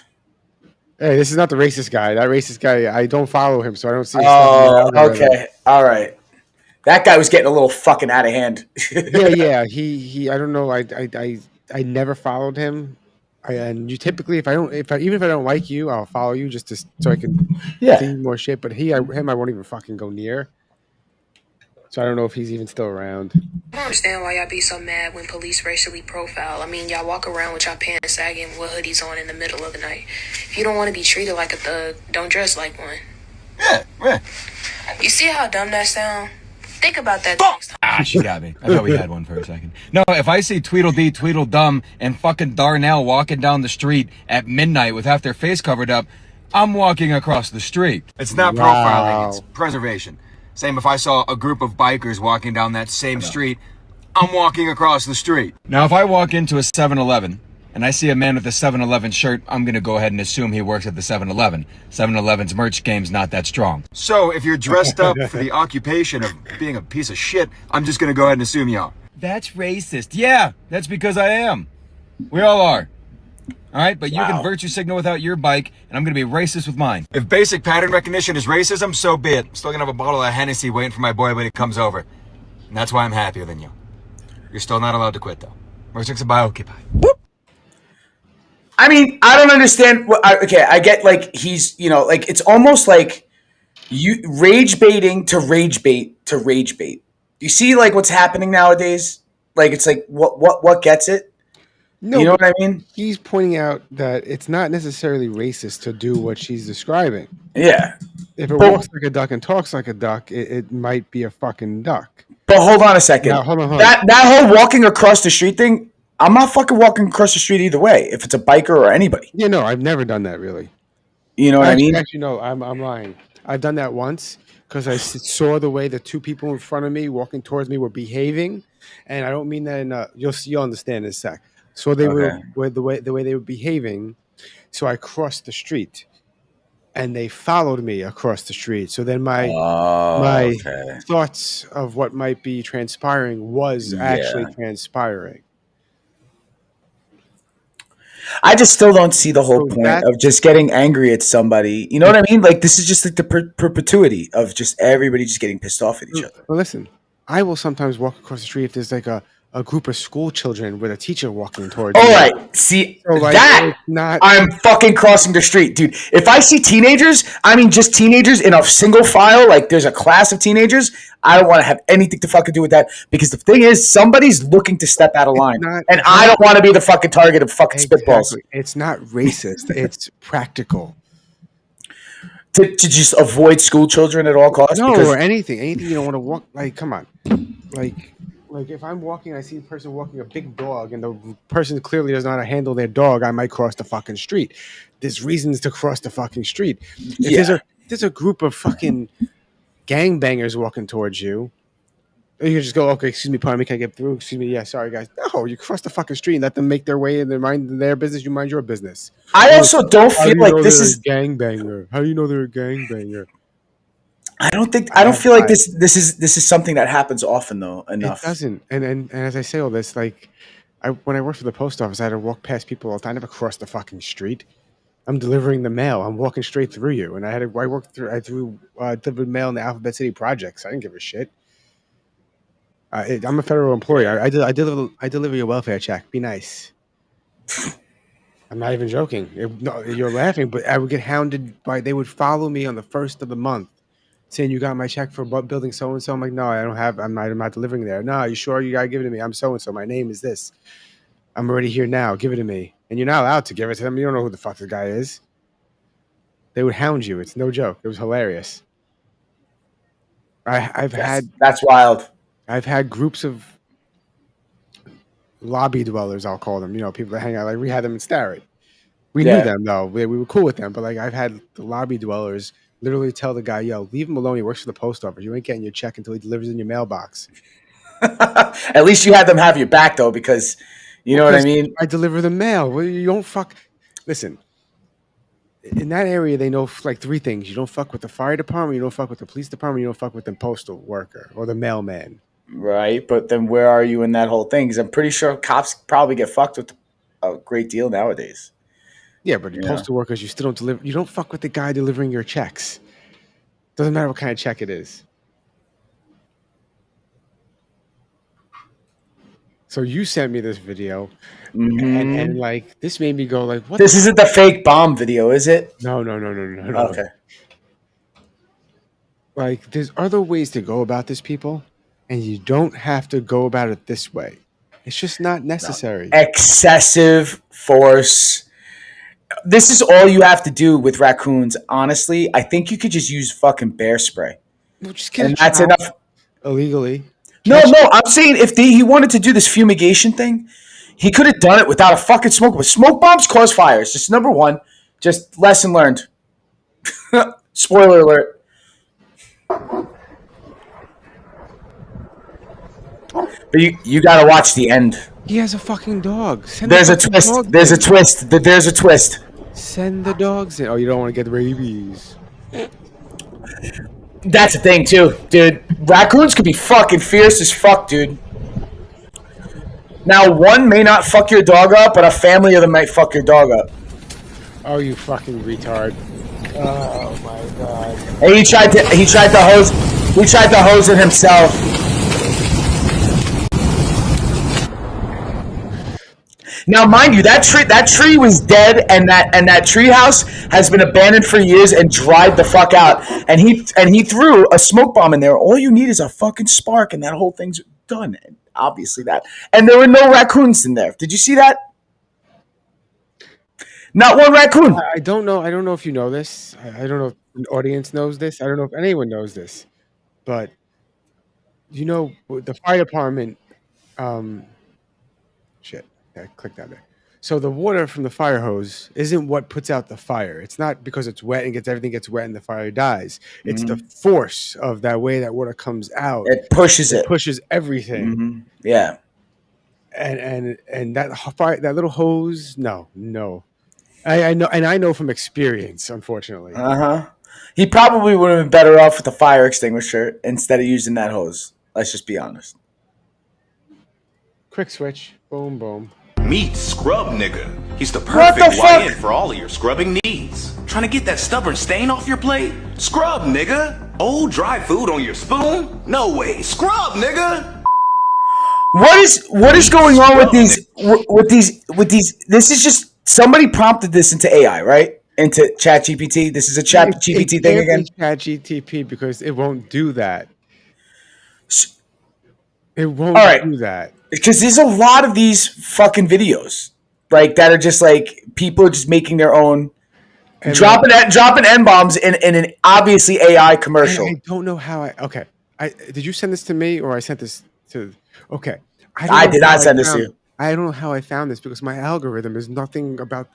Hey, this is not the racist guy. That racist guy, I don't follow him, so I don't see his stuff. Oh, okay. All right. That guy was getting a little fucking out of hand. Yeah. He. I don't know. I never followed him. And you typically, even if I don't like you, I'll follow you just so I can see more shit. But him, I won't even fucking go near. So I don't know if he's even still around. I don't understand why y'all be so mad when police racially profile. I mean, y'all walk around with y'all pants sagging with hoodies on in the middle of the night. If you don't want to be treated like a thug, don't dress like one. Yeah. You see how dumb that sound? Think about that. She got me. I thought we had one for a second. No, if I see Tweedledee, Tweedledum, and fucking Darnell walking down the street at midnight with half their face covered up, I'm walking across the street. It's not profiling, it's preservation. Same if I saw a group of bikers walking down that same street, I'm walking across the street. Now, if I walk into a 7-Eleven and I see a man with a 7-Eleven shirt, I'm going to go ahead and assume he works at the 7-Eleven. 7-Eleven's merch game's not that strong. So if you're dressed up for the occupation of being a piece of shit, I'm just going to go ahead and assume you are. That's racist. Yeah, that's because I am. We all are. All right, but you can virtue signal without your bike, and I'm going to be racist with mine. If basic pattern recognition is racism, so be it. I'm still going to have a bottle of Hennessy waiting for my boy when he comes over. And that's why I'm happier than you. You're still not allowed to quit, though. I mean, I don't understand. I get he's, it's almost like you rage baiting to rage bait to rage bait. You see what's happening nowadays? It's what gets it? No, you know what I mean? He's pointing out that it's not necessarily racist to do what she's describing. Yeah. If it walks like a duck and talks like a duck, it might be a fucking duck. But hold on a second. No, hold on. That whole walking across the street thing, I'm not fucking walking across the street either way, if it's a biker or anybody. Yeah, no, I've never done that, really. You know what I mean? Actually, no, I'm lying. I've done that once because I saw the way the two people in front of me walking towards me were behaving, and I don't mean that in you'll understand in a sec. So they were the way they were behaving. So I crossed the street, and they followed me across the street. So then my thoughts of what might be transpiring was actually transpiring. I just still don't see the whole point of just getting angry at somebody. You know what I mean? This is just the perpetuity of just everybody just getting pissed off at each other. Well, listen, I will sometimes walk across the street if there's like a group of school children with a teacher walking towards All me. right, see, So, like, that it's not. I'm fucking crossing the street, dude. If I see teenagers, I mean just teenagers in a single file, like there's a class of teenagers, I don't want to have anything to fucking do with that, because the thing is, somebody's looking to step out of line, and I don't want to be the fucking target of fucking spitballs. It's not racist. It's practical. To just avoid school children at all costs? No, because or anything you don't want to walk. Like, come on, like if I'm walking, I see a person walking a big dog, and the person clearly doesn't know how to handle their dog, I might cross the fucking street. There's reasons to cross the fucking street. If there's a group of fucking gangbangers walking towards you, you just go, okay, excuse me, pardon me, can I get through? Excuse me, yeah, sorry guys. No, you cross the fucking street and let them make their way and mind their business. You mind your business. I also don't feel like this is a gangbanger. How do you know they're a gangbanger? I don't feel like this is something that happens often though enough. It doesn't. And as I say all this, like when I worked for the post office, I had to walk past people all the time. I never crossed the fucking street. I'm delivering the mail. I'm walking straight through you. And I delivered mail in the Alphabet City projects. I didn't give a shit. I'm a federal employee. I deliver your welfare check. Be nice. I'm not even joking. No, you're laughing, but I would get hounded they would follow me on the first of the month saying, you got my check for building so-and-so. I'm like, no, I don't have, I'm not delivering there. No, you sure? You got to give it to me. I'm so-and-so. My name is this. I'm already here now. Give it to me. And you're not allowed to give it to them. You don't know who the fuck the guy is. They would hound you. It's no joke. It was hilarious. That's wild. I've had groups of lobby dwellers, I'll call them, people that hang out. Like we had them in Starrett. We knew them though. We were cool with them. But like I've had the lobby dwellers literally tell the guy, yo, leave him alone. He works for the post office. You ain't getting your check until he delivers in your mailbox. At least you had them have your back though, because you know what I mean? I deliver the mail. Well, you don't fuck. Listen, in that area, they know like three things. You don't fuck with the fire department. You don't fuck with the police department. You don't fuck with the postal worker or the mailman. Right, but then where are you in that whole thing? Because I'm pretty sure cops probably get fucked with a great deal nowadays. Yeah, but postal workers, you still don't deliver. You don't fuck with the guy delivering your checks. Doesn't matter what kind of check it is. So you sent me this video, and like this made me go like, "What?" This isn't the fake bomb video, is it? No. Okay. Like, there's other ways to go about this, people, and you don't have to go about it this way. It's just not necessary. No. Excessive force. This is all you have to do with raccoons. Honestly, I think you could just use fucking bear spray. Well, just get and that's enough. Illegally. No, I'm saying if he wanted to do this fumigation thing, he could have done it without a fucking smoke bomb. Smoke bombs cause fires. Just number one. Just lesson learned. Spoiler alert. But you gotta watch the end. He has a fucking dog. There's a twist. There's a twist. There's a twist. Send the dogs in. Oh, you don't want to get rabies. That's the thing too, dude. Raccoons could be fucking fierce as fuck, dude. Now, one may not fuck your dog up, but a family of them might fuck your dog up. Oh, you fucking retard! Oh my god! Hey, he tried to hose it himself. Now, mind you, that tree was dead, and that tree house has been abandoned for years and dried the fuck out. And he threw a smoke bomb in there. All you need is a fucking spark, and that whole thing's done. And obviously that. And there were no raccoons in there. Did you see that? Not one raccoon. I don't know. I don't know if you know this. I don't know if the audience knows this. I don't know if anyone knows this, but the fire department. Shit. I clicked on there. So the water from the fire hose isn't what puts out the fire. It's not because it's wet and everything gets wet and the fire dies. It's the force of that way that water comes out. It pushes it. Pushes everything. Mm-hmm. Yeah. And that fire, that little hose, no. I know, and I know from experience, unfortunately. He probably would have been better off with a fire extinguisher instead of using that hose. Let's just be honest. Quick switch. Boom, boom. Meet Scrub Nigga. He's the perfect YN for all of your scrubbing needs. Trying to get that stubborn stain off your plate? Scrub Nigga. Old dry food on your spoon? No way. Scrub, nigga. What is going on with these? This is just somebody prompted this into AI, right? Into ChatGPT. This is a ChatGPT thing again. ChatGPT because it won't do that. It won't do that. Because there's a lot of these fucking videos, like that are just like people are just making their own, and dropping N-bombs in an obviously AI commercial. I don't know how did you send this to me or I sent this to? Okay, I did not send this to you. I don't know how I found this because my algorithm is nothing about.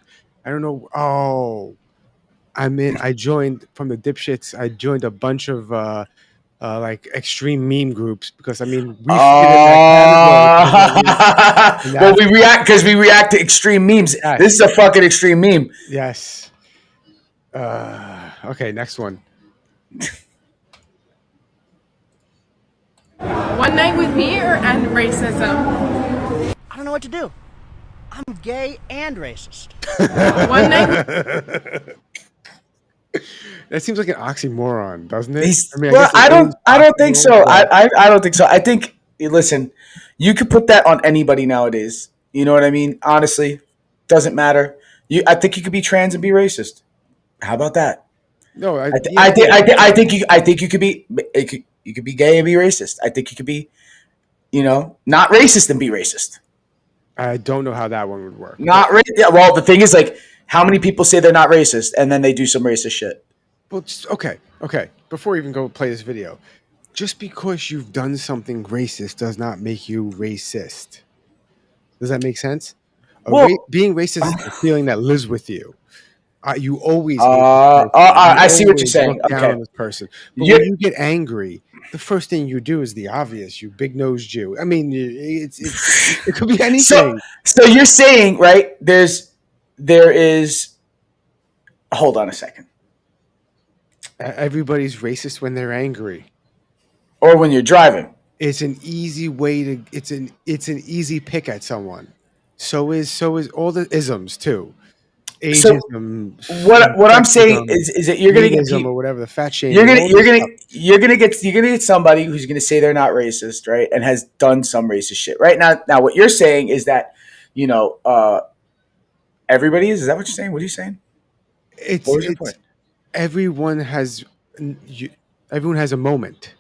I don't know. Oh, I joined from the Dipshits. I joined a bunch of like extreme meme groups because we fit in that category. Well, we react to extreme memes. Yes. This is a fucking extreme meme. Yes. Okay, next one. One night with beer and racism. I don't know what to do. I'm gay and racist. One night. That seems like an oxymoron, doesn't it? I don't think so. I don't think so. I think, listen, you could put that on anybody nowadays. You know what I mean? Honestly, doesn't matter. I think you could be trans and be racist. How about that? No, I think you could be gay and be racist. I think you could be, not racist and be racist. I don't know how that one would work. Well, the thing is, like, how many people say they're not racist and then they do some racist shit? Well, okay. Before we even go play this video, just because you've done something racist does not make you racist. Does that make sense? Being racist is a feeling that lives with you. You always. I see what you're saying. Look down on this person. But when you get angry, the first thing you do is the obvious. You big nosed Jew. I mean, it could be anything. So you're saying, right? There is. Hold on a second. Everybody's racist when they're angry, or when you're driving. It's an easy way to. It's an easy pick at someone. So is all the isms too. Ageism. So what I'm saying is that you're gonna get or whatever the fat shame. You're gonna get somebody who's gonna say they're not racist, right, and has done some racist shit, right? Now what you're saying is that everybody is. Is that what you're saying? What are you saying? What was your point? Everyone has a moment.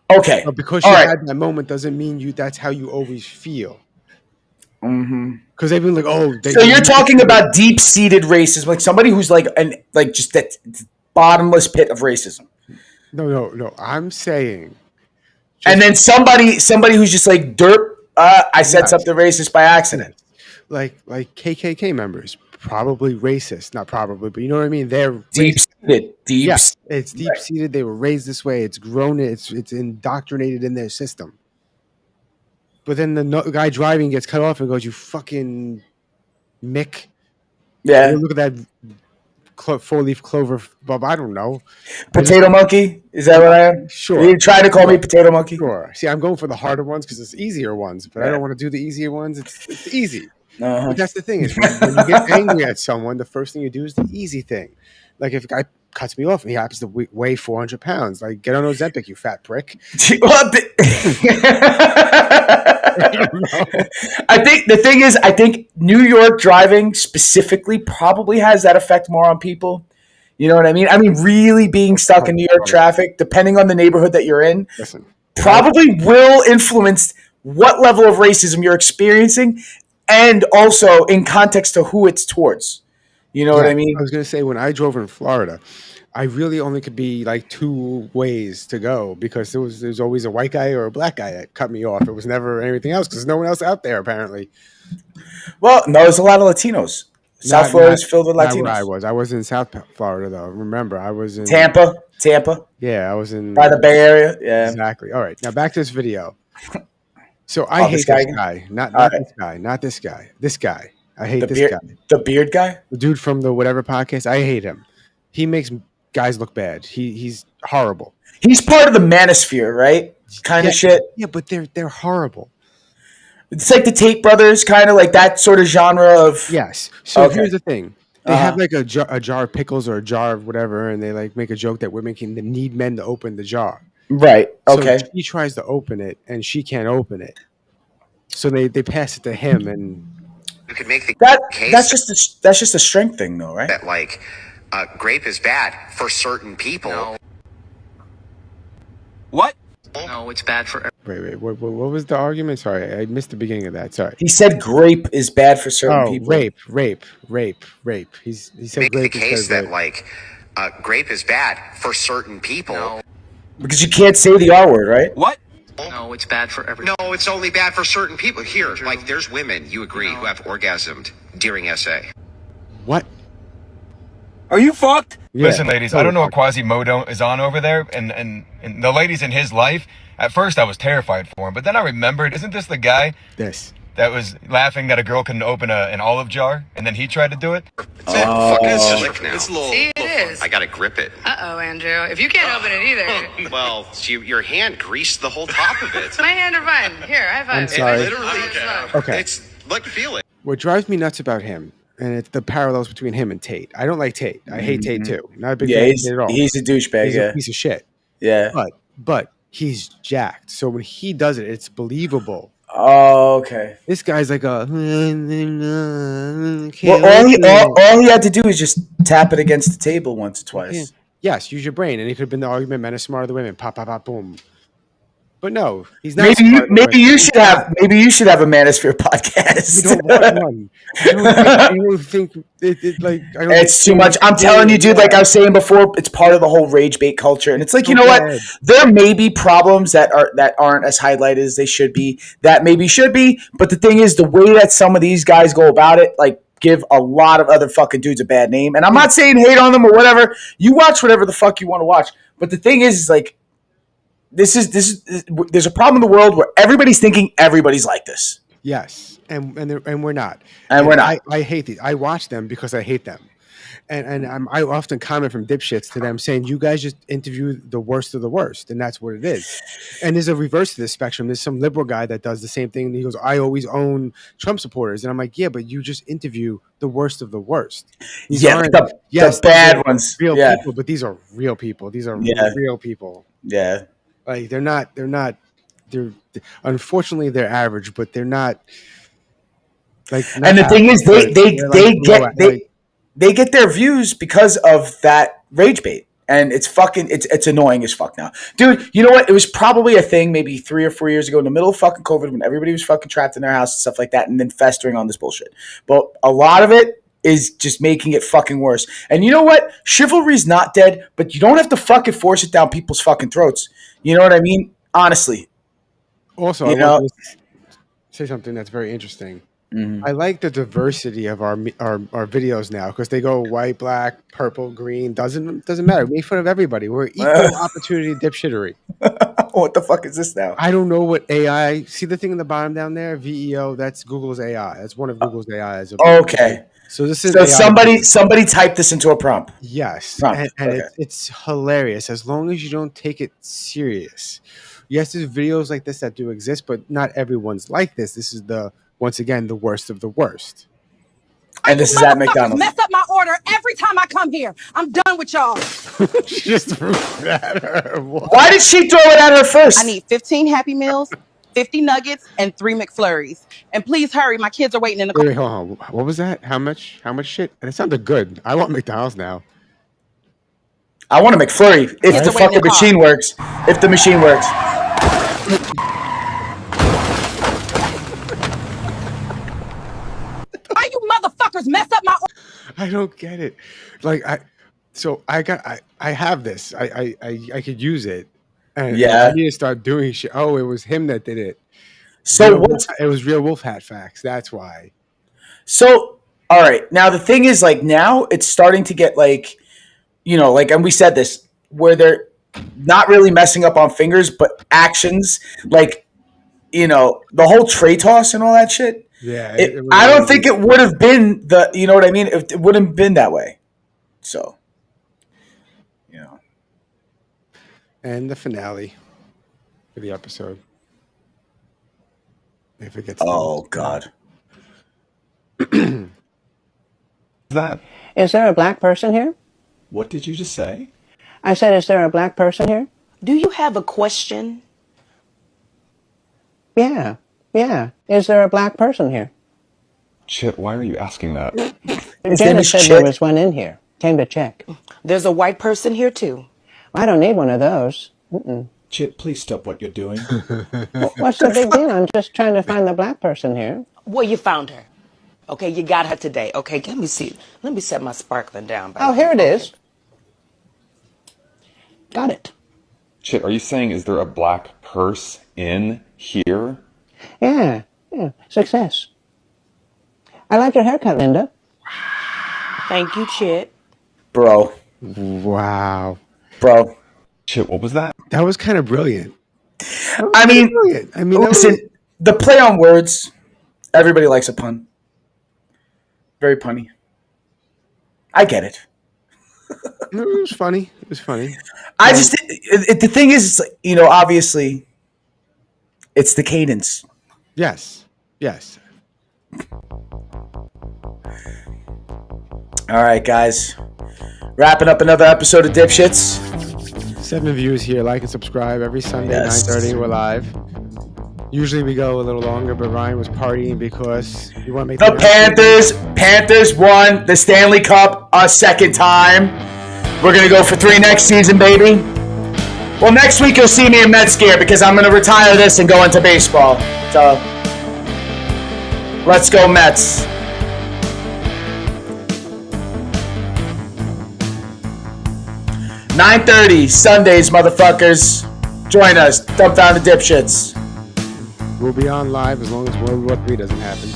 Okay. But because you had that moment doesn't mean that's how you always feel. Mm-hmm. Because everyone's like, so you're talking about deep-seated racism, like somebody who's just that bottomless pit of racism. No. I'm saying, and then somebody who's just like derp. I said something racist by accident. Like KKK members, probably racist. Not probably, but you know what I mean. They're deep-seated. It's deep-seated. They were raised this way. It's grown. It's indoctrinated in their system. But then the guy driving gets cut off and goes, "You fucking Mick." Yeah. Look at that four-leaf clover, Bob. I don't know. Potato monkey? Is that what I am? Sure. Are you trying to call me potato monkey? Sure. See, I'm going for the harder ones because it's easier ones, but I don't want to do the easier ones. It's easy. Uh-huh. But that's the thing is when you get angry at someone, the first thing you do is the easy thing. Like if a guy cuts me off and he happens to weigh 400 pounds, like get on Ozempic, you fat prick. I think the thing is, New York driving specifically probably has that effect more on people. You know what I mean? Really being stuck in New York traffic, depending on the neighborhood that you're in, probably will influence what level of racism you're experiencing, and also in context to who it's towards. You know what I mean? I was going to say, when I drove in Florida, I really only could be like two ways to go because there was always a white guy or a black guy that cut me off. It was never anything else because no one else out there apparently. Well, no, there's a lot of Latinos. South Florida is filled with Latinos. Not where I was in South Florida though. Remember, I was in Tampa. Yeah, I was in by the Bay Area. Yeah, exactly. All right, now back to this video. So I hate this guy. Not this guy. Not this guy. This guy. I hate this guy. The beard guy? The dude from the whatever podcast. I hate him. He makes guys look bad. He's horrible. He's part of the manosphere, right? Kind of shit. Yeah, but they're horrible. It's like the Tate brothers, kind of like that sort of genre of. Yes. So here's the thing. They have like a jar of pickles or a jar of whatever, and they like make a joke that women need men to open the jar. Right. Okay. So she tries to open it, and she can't open it. So they pass it to him, and you could make the case that's just a strength thing, though, right? that like grape is bad for certain people. No. What? No, it's bad for. Wait. What was the argument? Sorry, I missed the beginning of that. Sorry. He said grape is bad for certain people. Rape. He said Make grape the case is bad. that like grape is bad for certain people. No. Because you can't say the R word, right? What? No, it's bad for everyone. No, it's only bad for certain people. Here, like there's women, you agree, who have orgasmed during SA. What? Are you fucked? Yeah. Listen, ladies, I don't know what Quasimodo is on over there, and the ladies in his life. At first, I was terrified for him, but then I remembered, isn't this the guy that was laughing that a girl couldn't open an olive jar, and then he tried to do it? It's slick now. It's a little. See, it is. I gotta grip it. Uh-oh, Andrew. If you can't open it either. Well, your hand greased the whole top of it. My hand are fine. Here, high five. I'm sorry. Okay. It's look, feel it. What drives me nuts about him, and it's the parallels between him and Tate. I don't like Tate. I hate Tate too. Not a big fan of Tate at all. He's a douchebag. He's a piece of shit. Yeah. But he's jacked. So when he does it, it's believable. Oh, okay. This guy's like a. All he had to do is just tap it against the table once or twice. Yes, use your brain, and it could have been the argument: men are smarter than women. Pop, pop, pop, boom. But no, he's not. Maybe you should have a Manosphere podcast. You don't want one. I don't think it's too much. I'm telling you, dude. Like I was saying before, it's part of the whole rage bait culture, and it's like, you know what? There may be problems that aren't as highlighted as they should be. That maybe should be, but the thing is, the way that some of these guys go about it, like, give a lot of other fucking dudes a bad name. And I'm not saying hate on them or whatever. You watch whatever the fuck you want to watch. But the thing is like. There's a problem in the world where everybody's thinking everybody's like this. Yes, and we're not. And we're not. I hate these. I watch them because I hate them, and I often comment from Dipshits to them saying, "You guys just interview the worst of the worst," and that's what it is. And there's a reverse to this spectrum. There's some liberal guy that does the same thing. And he goes, "I always own Trump supporters," and I'm like, "Yeah, but you just interview the worst of the worst." These the bad ones, real people, but these are real people. These are real people. Yeah. Like they're unfortunately they're average, but they're not like. And the thing is, they get their views because of that rage bait, and it's annoying as fuck now, dude. You know what? It was probably a thing maybe 3 or 4 years ago in the middle of fucking COVID when everybody was fucking trapped in their house and stuff like that, and then festering on this bullshit. But a lot of it is just making it fucking worse. And you know what? Chivalry's not dead, but you don't have to fucking force it down people's fucking throats. You know what I mean? Honestly. Also, I want to say something that's very interesting. Mm-hmm. I like the diversity of our videos now because they go white, black, purple, green. Doesn't matter. We make fun of everybody. We're equal opportunity dipshittery. What the fuck is this now? I don't know what AI. See the thing in the bottom down there? VEO. That's Google's AI. That's one of Google's AIs. Okay. So this is somebody typed this into a prompt. Yes, prompt. And it's hilarious as long as you don't take it serious. Yes, there's videos like this that do exist, but not everyone's like this. This is once again the worst of the worst. And this is at McDonald's. Mess up my order every time I come here. I'm done with y'all. She just threw it at her. Why did she throw it at her first? I need 15 Happy Meals, 50 nuggets, and 3 McFlurries. And please hurry, my kids are waiting in the car. Wait, hold on. What was that? How much shit? And it sounded good. I want McDonald's now. I want a McFlurry if the fucking machine works. If the machine works. Why you motherfuckers mess up my order? I don't get it. Like I have this. I could use it. And I need to start doing shit. Oh, it was him that did it. So it was Real Wolf Hat Facts. That's why. So, all right. Now, the thing is, like, now it's starting to get, like, you know, like, and we said this, where they're not really messing up on fingers, but actions, like, you know, the whole tray toss and all that shit. Yeah. I don't think it would have been you know what I mean? It wouldn't have been that way. So, you know. And the finale for the episode. If it gets God. that? Is there a black person here? What did you just say? I said, is there a black person here? Do you have a question? Yeah. Is there a black person here? Chit, why are you asking that? Janice said there was one in here. Came to check. There's a white person here too. I don't need one of those. Mm-mm. Chit, please stop what you're doing. What's the big deal? I'm just trying to find the black person here. Well, you found her. Okay, you got her today. Okay, let me see. Let me set my sparkling down. Oh, here it is. Got it. Chit, are you saying is there a black purse in here? Yeah. Success. I like your haircut, Linda. Thank you, Chit. Bro. Wow. Bro. Chit, what was that? That was kind of brilliant. I mean, listen, the play on words, everybody likes a pun. Very punny. I get it. It was funny. It was funny. I just, the thing is, obviously, it's the cadence. Yes. All right, guys. Wrapping up another episode of Dipshits. 7 viewers here. Like and subscribe every Sunday, Yes. 9:30. We're live. Usually we go a little longer, but Ryan was partying because you want to make The Panthers won the Stanley Cup a second time. We're going to go for 3 next season, baby. Well, next week you'll see me in Mets gear because I'm going to retire this and go into baseball. So, let's go Mets. $9:30 Sundays, motherfuckers. Join us, Dumbfounded Dipshits. We'll be on live as long as World War III doesn't happen.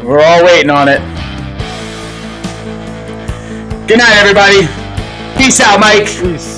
We're all waiting on it. Good night, everybody. Peace out, Mike. Peace.